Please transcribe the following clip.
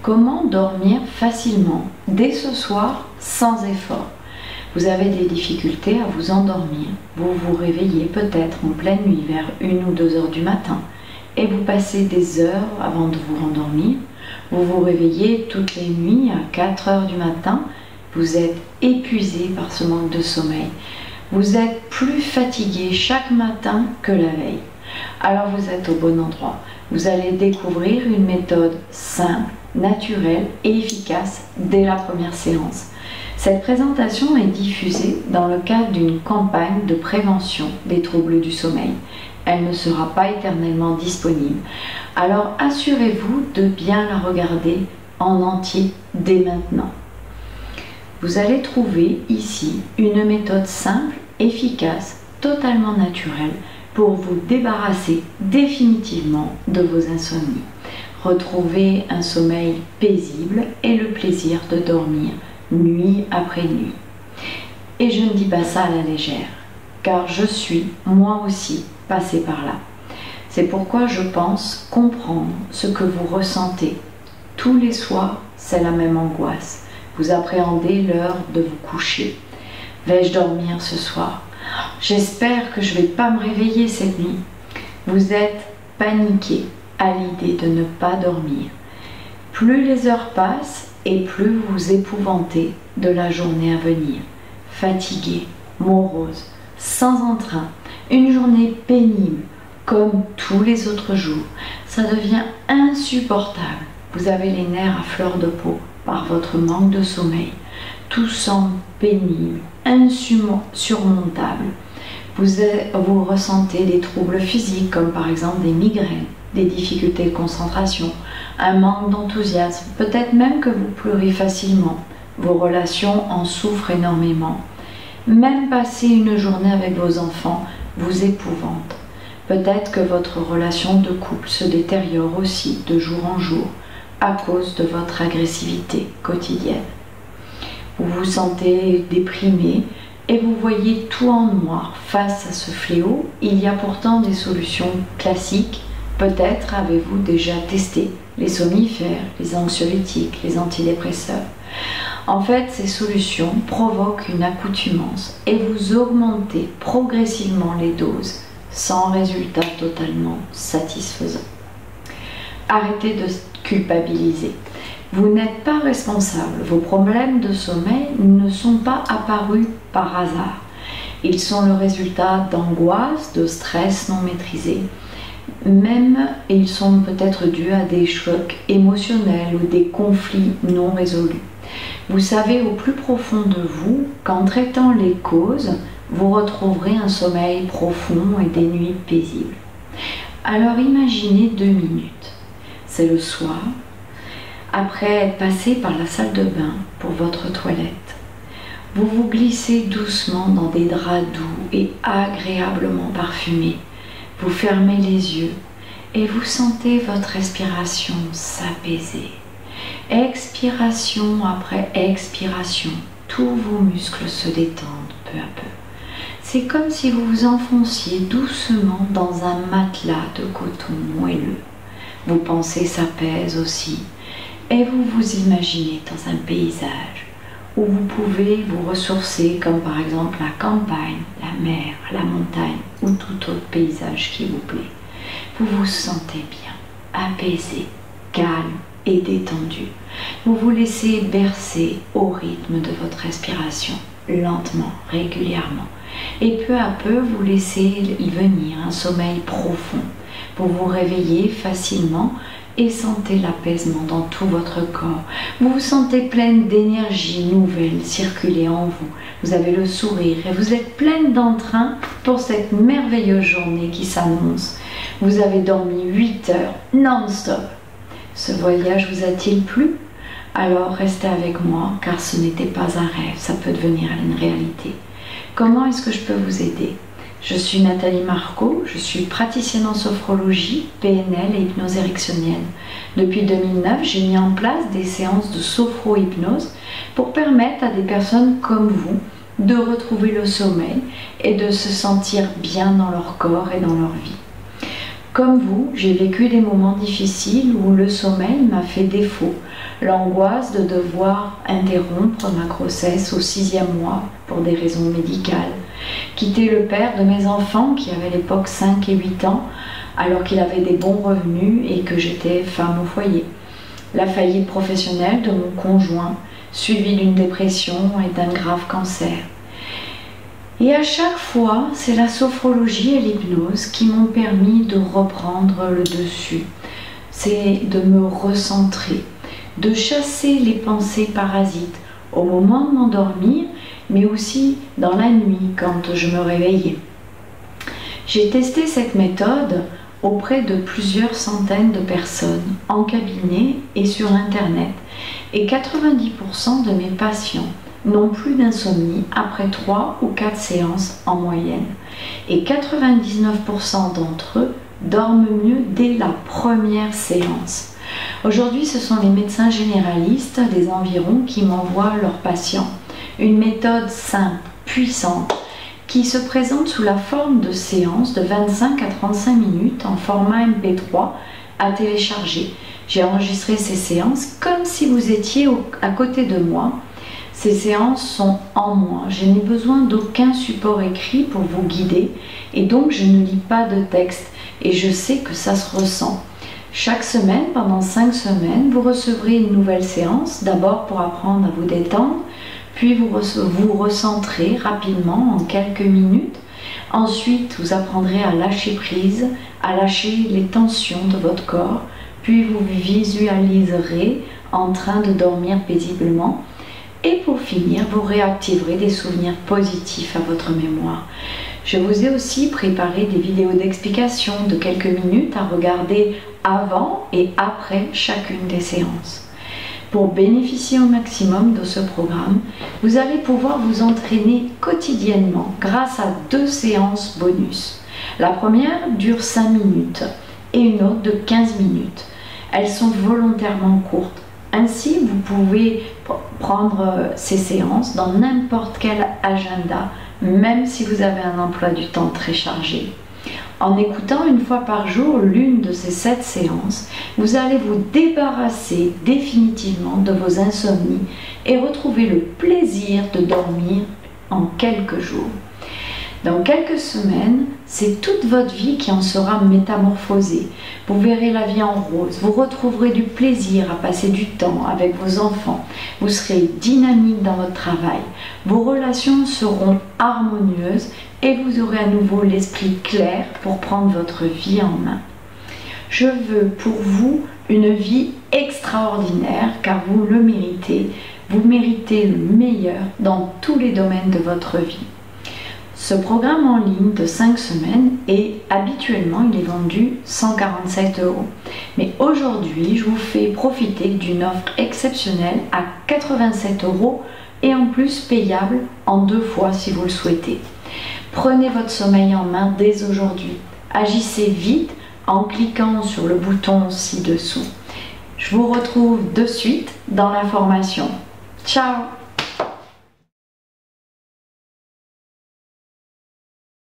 Comment dormir facilement dès ce soir sans effort? Vous avez des difficultés à vous endormir. Vous vous réveillez peut-être en pleine nuit vers 1 ou 2 heures du matin et vous passez des heures avant de vous rendormir. Vous vous réveillez toutes les nuits à 4 heures du matin. Vous êtes épuisé par ce manque de sommeil. Vous êtes plus fatigué chaque matin que la veille. Alors vous êtes au bon endroit. Vous allez découvrir une méthode simple, naturelle et efficace dès la première séance. Cette présentation est diffusée dans le cadre d'une campagne de prévention des troubles du sommeil. Elle ne sera pas éternellement disponible. Alors assurez-vous de bien la regarder en entier dès maintenant. Vous allez trouver ici une méthode simple, efficace, totalement naturelle pour vous débarrasser définitivement de vos insomnies. Retrouvez un sommeil paisible et le plaisir de dormir nuit après nuit. Et je ne dis pas ça à la légère, car je suis moi aussi passée par là. C'est pourquoi je pense comprendre ce que vous ressentez. Tous les soirs, c'est la même angoisse. Vous appréhendez l'heure de vous coucher. Vais-je dormir ce soir? J'espère que je ne vais pas me réveiller cette nuit. Vous êtes paniqué à l'idée de ne pas dormir. Plus les heures passent et plus vous vous épouvantez de la journée à venir. Fatigué, morose, sans entrain, une journée pénible, comme tous les autres jours. Ça devient insupportable. Vous avez les nerfs à fleur de peau par votre manque de sommeil. Tout semble pénible, insurmontable. Vous ressentez des troubles physiques comme par exemple des migraines, des difficultés de concentration, un manque d'enthousiasme, peut-être même que vous pleurez facilement. Vos relations en souffrent énormément. Même passer une journée avec vos enfants vous épouvante. Peut-être que votre relation de couple se détériore aussi de jour en jour à cause de votre agressivité quotidienne. Vous vous sentez déprimé et vous voyez tout en noir. Face à ce fléau, il y a pourtant des solutions classiques. Peut-être avez-vous déjà testé les somnifères, les anxiolytiques, les antidépresseurs. En fait, ces solutions provoquent une accoutumance et vous augmentez progressivement les doses sans résultat totalement satisfaisant. Arrêtez de culpabiliser. Vous n'êtes pas responsable. Vos problèmes de sommeil ne sont pas apparus par hasard. Ils sont le résultat d'angoisse, de stress non maîtrisé. Même ils sont peut-être dus à des chocs émotionnels ou des conflits non résolus. Vous savez au plus profond de vous qu'en traitant les causes, vous retrouverez un sommeil profond et des nuits paisibles. Alors imaginez 2 minutes. C'est le soir, après être passé par la salle de bain pour votre toilette. Vous vous glissez doucement dans des draps doux et agréablement parfumés. Vous fermez les yeux et vous sentez votre respiration s'apaiser. Expiration après expiration, tous vos muscles se détendent peu à peu. C'est comme si vous vous enfonciez doucement dans un matelas de coton moelleux. Vos pensées s'apaisent aussi et vous vous imaginez dans un paysage où vous pouvez vous ressourcer comme par exemple la campagne, la mer, la montagne ou tout autre paysage qui vous plaît. Vous vous sentez bien, apaisé, calme et détendu. Vous vous laissez bercer au rythme de votre respiration, lentement, régulièrement. Et peu à peu, vous laissez y venir un sommeil profond. Vous vous réveillez facilement et sentez l'apaisement dans tout votre corps. Vous vous sentez pleine d'énergie nouvelle circuler en vous. Vous avez le sourire et vous êtes pleine d'entrain pour cette merveilleuse journée qui s'annonce. Vous avez dormi 8 heures non-stop. Ce voyage vous a-t-il plu? Alors restez avec moi car ce n'était pas un rêve, ça peut devenir une réalité. Comment est-ce que je peux vous aider? Je suis Nathalie Marco, je suis praticienne en sophrologie, PNL et hypnose érectionnelle. Depuis 2009, j'ai mis en place des séances de sophro-hypnose pour permettre à des personnes comme vous de retrouver le sommeil et de se sentir bien dans leur corps et dans leur vie. Comme vous, j'ai vécu des moments difficiles où le sommeil m'a fait défaut. L'angoisse de devoir interrompre ma grossesse au 6e mois pour des raisons médicales. Quitter le père de mes enfants qui avait à l'époque 5 et 8 ans alors qu'il avait des bons revenus et que j'étais femme au foyer. La faillite professionnelle de mon conjoint, suivie d'une dépression et d'un grave cancer. Et à chaque fois, c'est la sophrologie et l'hypnose qui m'ont permis de reprendre le dessus. C'est de me recentrer, de chasser les pensées parasites au moment de m'endormir, mais aussi dans la nuit quand je me réveillais. J'ai testé cette méthode auprès de plusieurs centaines de personnes, en cabinet et sur Internet, et 90% de mes patients n'ont plus d'insomnie après 3 ou 4 séances en moyenne. Et 99% d'entre eux dorment mieux dès la première séance. Aujourd'hui, ce sont les médecins généralistes des environs qui m'envoient leurs patients. Une méthode simple, puissante, qui se présente sous la forme de séances de 25 à 35 minutes en format MP3 à télécharger. J'ai enregistré ces séances comme si vous étiez à côté de moi. Ces séances sont en moi. Je n'ai besoin d'aucun support écrit pour vous guider et donc je ne lis pas de texte et je sais que ça se ressent. Chaque semaine, pendant 5 semaines, vous recevrez une nouvelle séance, d'abord pour apprendre à vous détendre, puis vous recentrez rapidement en quelques minutes. Ensuite, vous apprendrez à lâcher prise, à lâcher les tensions de votre corps, puis vous visualiserez en train de dormir paisiblement. Et pour finir, vous réactiverez des souvenirs positifs à votre mémoire. Je vous ai aussi préparé des vidéos d'explication de quelques minutes à regarder avant et après chacune des séances. Pour bénéficier au maximum de ce programme, vous allez pouvoir vous entraîner quotidiennement grâce à 2 séances bonus. La première dure 5 minutes et une autre de 15 minutes. Elles sont volontairement courtes. Ainsi, vous pouvez prendre ces séances dans n'importe quel agenda, même si vous avez un emploi du temps très chargé. En écoutant une fois par jour l'une de ces 7 séances, vous allez vous débarrasser définitivement de vos insomnies et retrouver le plaisir de dormir en quelques jours. Dans quelques semaines, c'est toute votre vie qui en sera métamorphosée. Vous verrez la vie en rose, vous retrouverez du plaisir à passer du temps avec vos enfants, vous serez dynamique dans votre travail, vos relations seront harmonieuses et vous aurez à nouveau l'esprit clair pour prendre votre vie en main. Je veux pour vous une vie extraordinaire car vous le méritez. Vous méritez le meilleur dans tous les domaines de votre vie. Ce programme en ligne de 5 semaines est habituellement il est vendu 147 €. Mais aujourd'hui, je vous fais profiter d'une offre exceptionnelle à 87 € et en plus payable en 2 fois si vous le souhaitez. Prenez votre sommeil en main dès aujourd'hui. Agissez vite en cliquant sur le bouton ci-dessous. Je vous retrouve de suite dans la formation. Ciao!